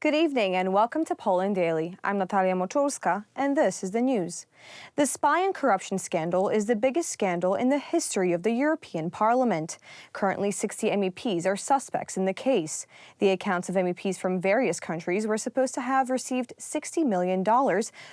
Good evening and welcome to Poland Daily. I'm Natalia Moczulska and this is the news. The spy and corruption scandal is the biggest scandal in the history of the European Parliament. Currently, 60 MEPs are suspects in the case. The accounts of MEPs from various countries were supposed to have received $60 million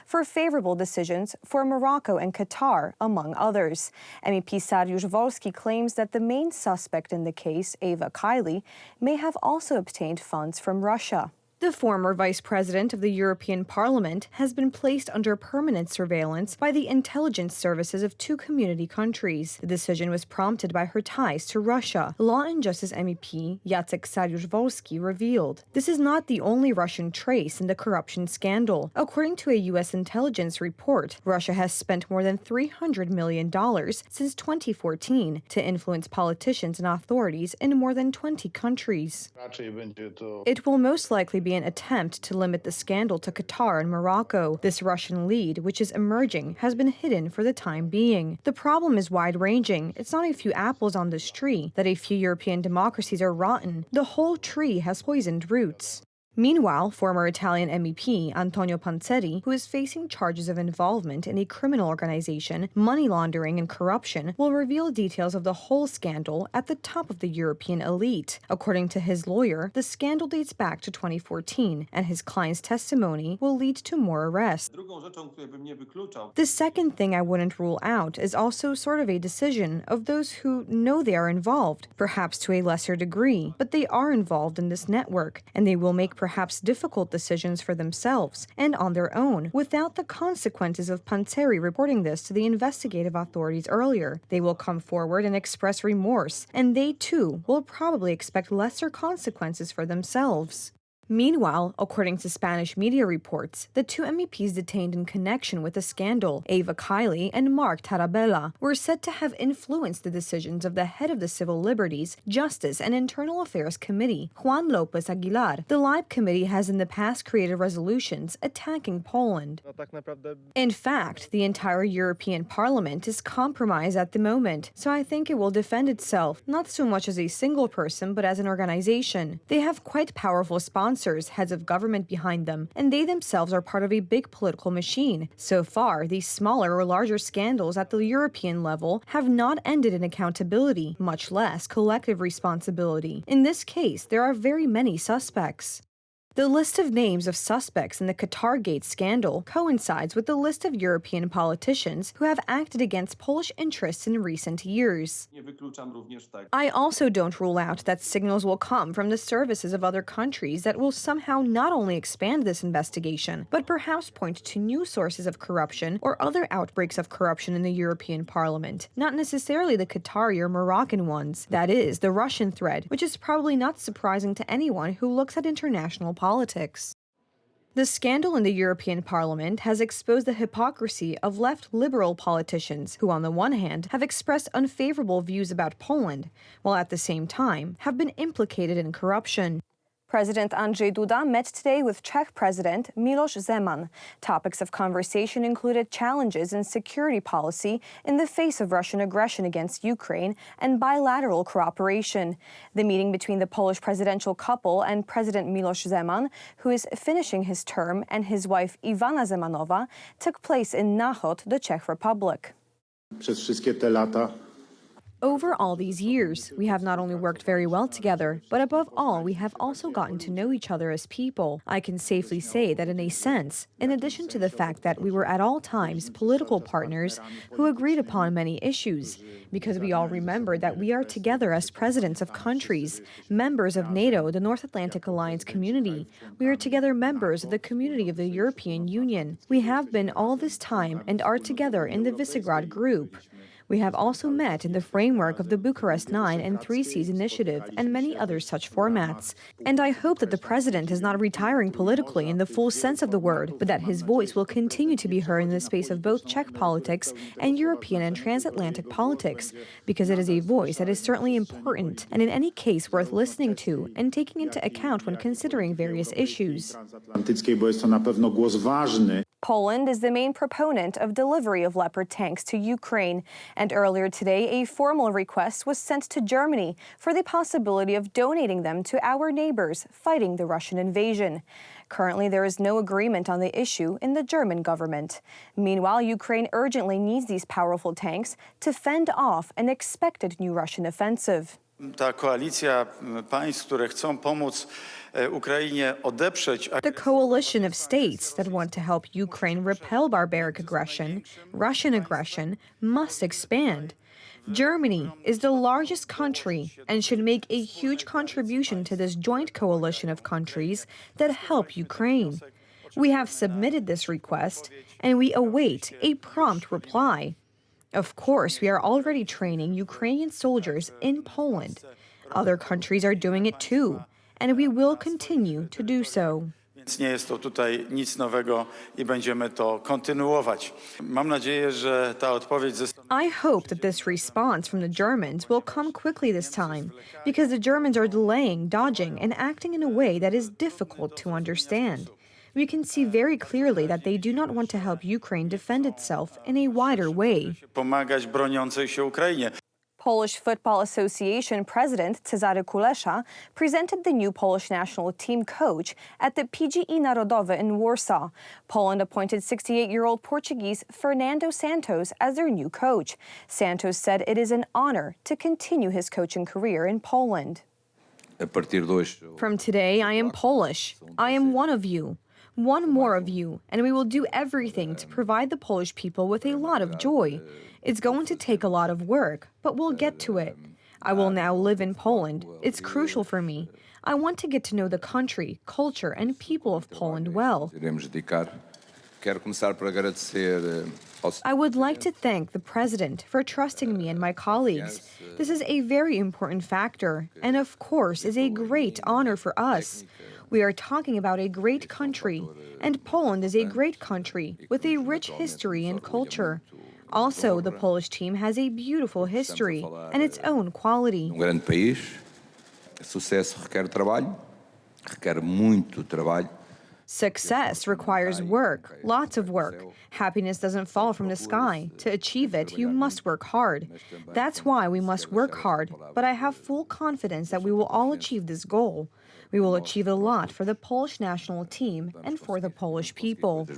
for favorable decisions for Morocco and Qatar, among others. MEP Saryusz Wolski claims that the main suspect in the case, Eva Kaili, may have also obtained funds from Russia. The former vice president of the European Parliament has been placed under permanent surveillance by the intelligence services of two community countries. The decision was prompted by her ties to Russia. Law and Justice MEP Jacek Saryusz-Wolski revealed. This is not the only Russian trace in the corruption scandal. According to a U.S. intelligence report, Russia has spent more than $300 million since 2014 to influence politicians and authorities in more than 20 countries. It will most likely be an attempt to limit the scandal to Qatar and Morocco. This Russian lead, which is emerging, has been hidden for the time being. The problem is wide-ranging. It's not a few apples on this tree that a few European democracies are rotten. The whole tree has poisoned roots. Meanwhile, former Italian MEP Antonio Panzeri, who is facing charges of involvement in a criminal organization, money laundering and corruption, will reveal details of the whole scandal at the top of the European elite. According to his lawyer, the scandal dates back to 2014, and his client's testimony will lead to more arrests. The second thing I wouldn't rule out is also sort of a decision of those who know they are involved, perhaps to a lesser degree, but they are involved in this network, and they will make perhaps difficult decisions for themselves and on their own, without the consequences of Panzeri reporting this to the investigative authorities earlier. They will come forward and express remorse, and they too will probably expect lesser consequences for themselves. Meanwhile, according to Spanish media reports, the two MEPs detained in connection with the scandal, Eva Kaili and Marc Tarabella, were said to have influenced the decisions of the head of the Civil Liberties, Justice and Internal Affairs Committee, Juan López Aguilar. The LIBE committee has in the past created resolutions attacking Poland. In fact, the entire European Parliament is compromised at the moment, so I think it will defend itself, not so much as a single person, but as an organization. They have quite powerful sponsors, heads of government behind them, and they themselves are part of a big political machine. So far, these smaller or larger scandals at the European level have not ended in accountability, much less collective responsibility. In this case, there are very many suspects. The list of names of suspects in the Qatargate scandal coincides with the list of European politicians who have acted against Polish interests in recent years. I also don't rule out that signals will come from the services of other countries that will somehow not only expand this investigation, but perhaps point to new sources of corruption or other outbreaks of corruption in the European Parliament, not necessarily the Qatari or Moroccan ones. That is, the Russian thread, which is probably not surprising to anyone who looks at international politics. The scandal in the European Parliament has exposed the hypocrisy of left liberal politicians who, on the one hand, have expressed unfavorable views about Poland, while at the same time have been implicated in corruption. President Andrzej Duda met today with Czech President Miloš Zeman. Topics of conversation included challenges in security policy in the face of Russian aggression against Ukraine and bilateral cooperation. The meeting between the Polish presidential couple and President Miloš Zeman, who is finishing his term, and his wife Iwona Zemanova, took place in Náchod, the Czech Republic. Over all these years, we have not only worked very well together, but above all, we have also gotten to know each other as people. I can safely say that in a sense, in addition to the fact that we were at all times political partners who agreed upon many issues, because we all remember that we are together as presidents of countries, members of NATO, the North Atlantic Alliance community. We are together members of the community of the European Union. We have been all this time and are together in the Visegrad Group. We have also met in the framework of the Bucharest 9 and 3 Seas initiative and many other such formats. And I hope that the president is not retiring politically in the full sense of the word, but that his voice will continue to be heard in the space of both Czech politics and European and transatlantic politics, because it is a voice that is certainly important and in any case worth listening to and taking into account when considering various issues. Poland is the main proponent of delivery of Leopard tanks to Ukraine, and earlier today a formal request was sent to Germany for the possibility of donating them to our neighbors fighting the Russian invasion. Currently, there is no agreement on the issue in the German government. Meanwhile, Ukraine urgently needs these powerful tanks to fend off an expected new Russian offensive. Ta koalicja państw, które chcą pomóc Ukrainie odeprzeć. The coalition of states that want to help Ukraine repel barbaric aggression, Russian aggression, must expand. Germany is the largest country and should make a huge contribution to this joint coalition of countries that help Ukraine. We have submitted this request, and we await a prompt reply. Of course, we are already training Ukrainian soldiers in Poland. Other countries are doing it too, and we will continue to do so. Więc nie jest to tutaj nic nowego i będziemy to kontynuować. Mam nadzieję, że ta odpowiedź I hope that this response from the Germans will come quickly this time, because the Germans are delaying, dodging, and acting in a way that is difficult to understand. We can see very clearly that they do not want to help Ukraine defend itself in a wider way. pomagać broniącej się Ukrainie. Polish Football Association President Cezary Kulesza presented the new Polish national team coach at the PGE Narodowe in Warsaw. Poland appointed 68-year-old Portuguese Fernando Santos as their new coach. Santos said it is an honor to continue his coaching career in Poland. From today, I am Polish. I am one of you. One more of you, and we will do everything to provide the Polish people with a lot of joy. It's going to take a lot of work, but we'll get to it. I will now live in Poland. It's crucial for me. I want to get to know the country, culture, and people of Poland well. I would like to thank the President for trusting me and my colleagues. This is a very important factor, and of course is a great honor for us. We are talking about a great country, and Poland is a great country with a rich history and culture. Also, the Polish team has a beautiful history and its own quality. Success requires work, lots of work. Happiness doesn't fall from the sky. To achieve it, you must work hard. That's why we must work hard, but I have full confidence that we will all achieve this goal. We will achieve a lot for the Polish national team and for the Polish people.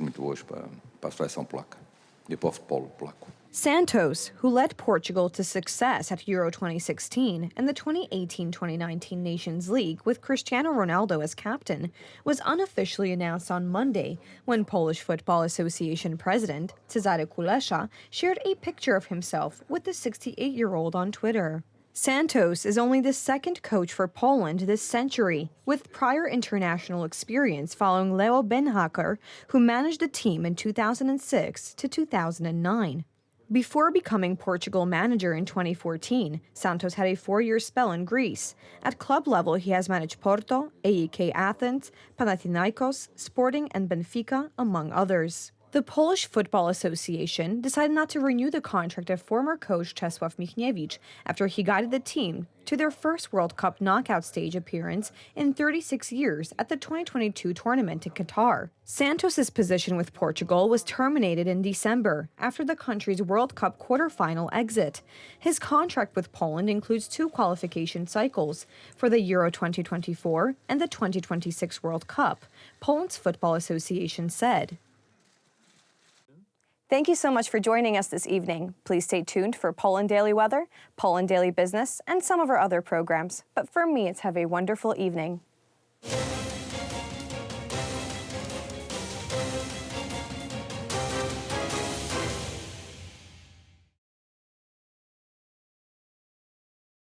Santos, who led Portugal to success at Euro 2016 and the 2018-2019 Nations League with Cristiano Ronaldo as captain, was unofficially announced on Monday when Polish Football Association President Cezary Kulesza shared a picture of himself with the 68-year-old on Twitter. Santos is only the second coach for Poland this century, with prior international experience following Leo Benhaker, who managed the team in 2006 to 2009. Before becoming Portugal manager in 2014, Santos had a 4-year spell in Greece. At club level, he has managed Porto, AEK Athens, Panathinaikos, Sporting, and Benfica, among others. The Polish Football Association decided not to renew the contract of former coach Czesław Michniewicz after he guided the team to their first World Cup knockout stage appearance in 36 years at the 2022 tournament in Qatar. Santos' position with Portugal was terminated in December after the country's World Cup quarterfinal exit. His contract with Poland includes 2 qualification cycles for the Euro 2024 and the 2026 World Cup, Poland's Football Association said. Thank you so much for joining us this evening. Please stay tuned for Poland Daily Weather, Poland Daily Business, and some of our other programs. But for me, it's have a wonderful evening.